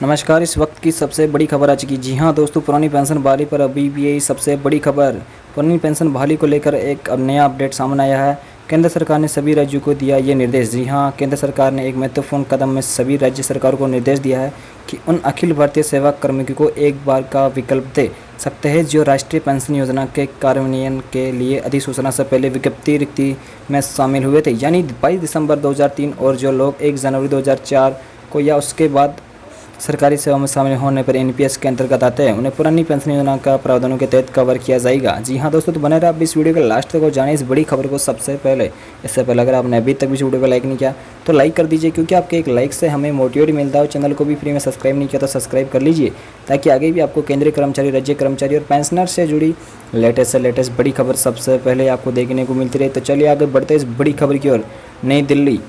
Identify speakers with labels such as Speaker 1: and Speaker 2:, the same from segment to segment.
Speaker 1: नमस्कार। इस वक्त की सबसे बड़ी खबर आ चुकी। जी हां दोस्तों, पुरानी पेंशन बहाली पर अभी भी यही सबसे बड़ी खबर। पुरानी पेंशन बहाली को लेकर एक नया अपडेट सामने आया है। केंद्र सरकार ने सभी राज्यों को दिया ये निर्देश। जी हां, केंद्र सरकार ने एक महत्वपूर्ण कदम में सभी राज्य सरकारों को निर्देश दिया है कि उन अखिल भारतीय सेवा कर्मियों को एक बार का विकल्प दे सकते हैं जो राष्ट्रीय पेंशन योजना के कार्यान्वयन के लिए अधिसूचना से पहले विज्ञप्ति रिक्ति में शामिल हुए थे, यानी 22 दिसंबर 2003, और जो लोग 1 जनवरी 2004 को या उसके बाद सरकारी सेवा में शामिल होने पर एनपीएस के अंतर्गत आते हैं, उन्हें पुरानी पेंशन योजना का प्रावधानों के तहत कवर किया जाएगा। जी हां दोस्तों, तो बने रहे आप इस वीडियो के लास्ट तक और जाने इस बड़ी खबर को सबसे पहले। इससे पहले अगर आपने अभी तक इस वीडियो को लाइक नहीं किया तो लाइक कर दीजिए, क्योंकि आपके एक लाइक से हमें मोटिवेट मिलता है। और चैनल को भी फ्री में सब्सक्राइब नहीं किया तो सब्सक्राइब कर लीजिए, ताकि आगे भी आपको केंद्रीय कर्मचारी, राज्य कर्मचारी और पेंशनर से जुड़ी लेटेस्ट से लेटेस्ट बड़ी खबर सबसे पहले आपको देखने को मिलती रही। तो चलिए आगे बढ़ते इस बड़ी खबर की ओर। नई दिल्ली,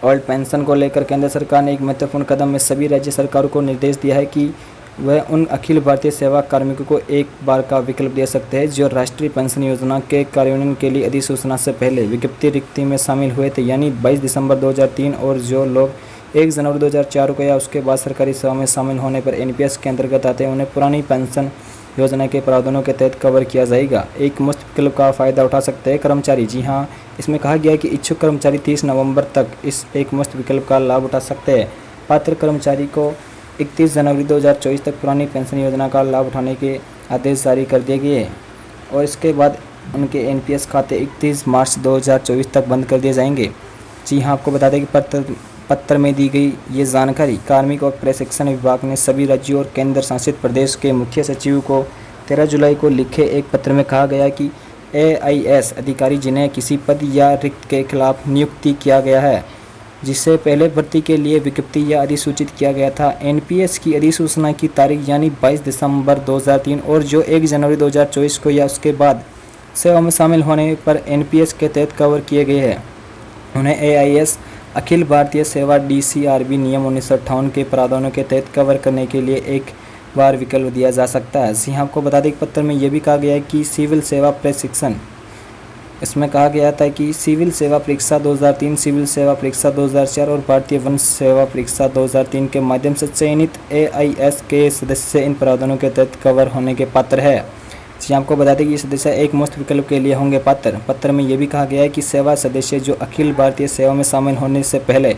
Speaker 1: ओल्ड पेंशन को लेकर केंद्र सरकार ने एक महत्वपूर्ण कदम में सभी राज्य सरकारों को निर्देश दिया है कि वह उन अखिल भारतीय सेवा कार्मिकों को एक बार का विकल्प दे सकते हैं जो राष्ट्रीय पेंशन योजना के कार्यान्वयन के लिए अधिसूचना से पहले विज्ञप्ति रिक्ति में शामिल हुए थे, यानी 22 दिसंबर 2003, और जो लोग 1 जनवरी 2004 को या उसके बाद सरकारी सेवा में शामिल होने पर एनपीएस के अंतर्गत आते हैं, उन्हें पुरानी पेंशन योजना के प्रावधानों के तहत कवर किया जाएगा। एक मुफ्त विकल्प का फ़ायदा उठा सकते हैं कर्मचारी। जी हां, इसमें कहा गया है कि इच्छुक कर्मचारी 30 नवंबर तक इस एक मुफ्त विकल्प का लाभ उठा सकते हैं। पात्र कर्मचारी को 31 जनवरी 2024 तक पुरानी पेंशन योजना का लाभ उठाने के आदेश जारी कर दिए गए और इसके बाद उनके एनपीएस खाते 31 मार्च 2024 तक बंद कर दिए जाएंगे। जी हां, आपको बता दें कि पत्र में दी गई ये जानकारी कार्मिक और प्रशिक्षण विभाग ने सभी राज्यों और केंद्र शासित प्रदेश के मुख्य सचिव को 13 जुलाई को लिखे एक पत्र में कहा गया कि एआईएस अधिकारी जिन्हें किसी पद या रिक्त के खिलाफ नियुक्ति किया गया है, जिससे पहले भर्ती के लिए विज्ञप्ति या अधिसूचित किया गया था, एनपीएस की अधिसूचना की तारीख यानी 22 दिसंबर 2003, और जो 1 जनवरी 2024 को या उसके बाद सेवा में शामिल होने पर एनपीएस के तहत कवर किए गए हैं, उन्हें एआईएस अखिल भारतीय सेवा डीसीआरबी नियम 1958 के प्रावधानों के तहत कवर करने के लिए एक बार विकल्प दिया जा सकता है। जी हाँ, आपको बता दें कि पत्र में यह भी कहा गया है कि सिविल सेवा प्रशिक्षण, इसमें कहा गया था कि सिविल सेवा परीक्षा 2003, सिविल सेवा परीक्षा 2004 और भारतीय वन सेवा परीक्षा 2003 के माध्यम से चयनित एआईएस के सदस्य इन प्रावधानों के तहत कवर होने के पात्र है। जी आपको बता दें कि ये सदस्य एक मुफ्त विकल्प के लिए होंगे पात्र। पत्र में यह भी कहा गया है कि सेवा सदस्य जो अखिल भारतीय सेवा में शामिल होने से पहले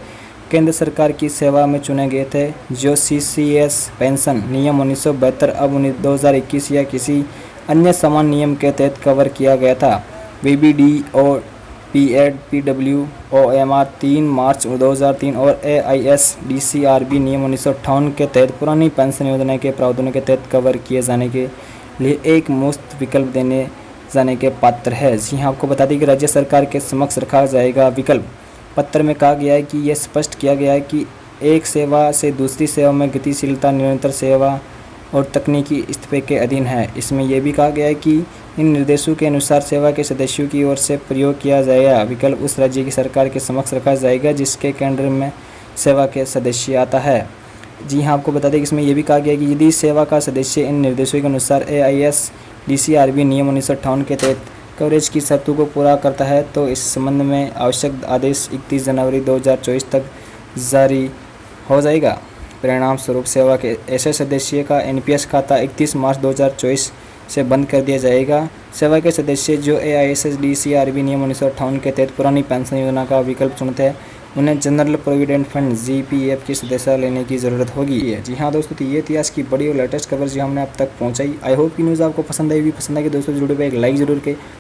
Speaker 1: केंद्र सरकार की सेवा में चुने गए थे, जो सीसीएस पेंशन नियम 1972 अब 2021 या किसी अन्य समान नियम के तहत कवर किया गया था, बीबीडी और पीएड पीडब्ल्यू ओएमआर 3 मार्च 2003 और एआईएस डीसीआरबी नियम 1958 के तहत पुरानी पेंशन योजना के प्रावधानों के तहत कवर किए जाने के लिए एक मुफ्त विकल्प देने जाने के पात्र है। जी हाँ, आपको बता दें कि राज्य सरकार के समक्ष रखा जाएगा विकल्प। पत्र में कहा गया है कि यह स्पष्ट किया गया है कि एक सेवा से दूसरी सेवा में गतिशीलता निरंतर सेवा और तकनीकी इस्तीफे के अधीन है। इसमें यह भी कहा गया है कि इन निर्देशों के अनुसार सेवा के सदस्यों की ओर से प्रयोग किया जाएगा विकल्प उस राज्य की सरकार के समक्ष रखा जाएगा जिसके केंद्र में सेवा के सदस्य आता है। जी हाँ, आपको बता दें कि इसमें यह भी कहा गया है कि यदि सेवा का सदस्य इन निर्देशों के अनुसार एआईएस डीसीआरबी नियम 1958 के तहत कवरेज की शर्तों को पूरा करता है तो इस संबंध में आवश्यक आदेश 31 जनवरी 2024 तक जारी हो जाएगा। परिणाम स्वरूप सेवा के ऐसे सदस्य का एनपीएस खाता 31 मार्च 2024 से बंद कर दिया जाएगा। सेवा के सदस्य जो एआईएस डीसीआरबी नियम 1958 के तहत पुरानी पेंशन योजना का विकल्प चुनते हैं, उन्हें जनरल प्रोविडेंट फंड जीपीएफ की सदस्यता लेने की ज़रूरत होगी। जी हाँ दोस्तों, तो ये थी आज की बड़ी और लेटेस्ट खबर जो हमने अब तक पहुंचाई। आई होप की न्यूज़ आपको पसंद आई। पसंद आई कि दोस्तों वीडियो पे एक लाइक ज़रूर के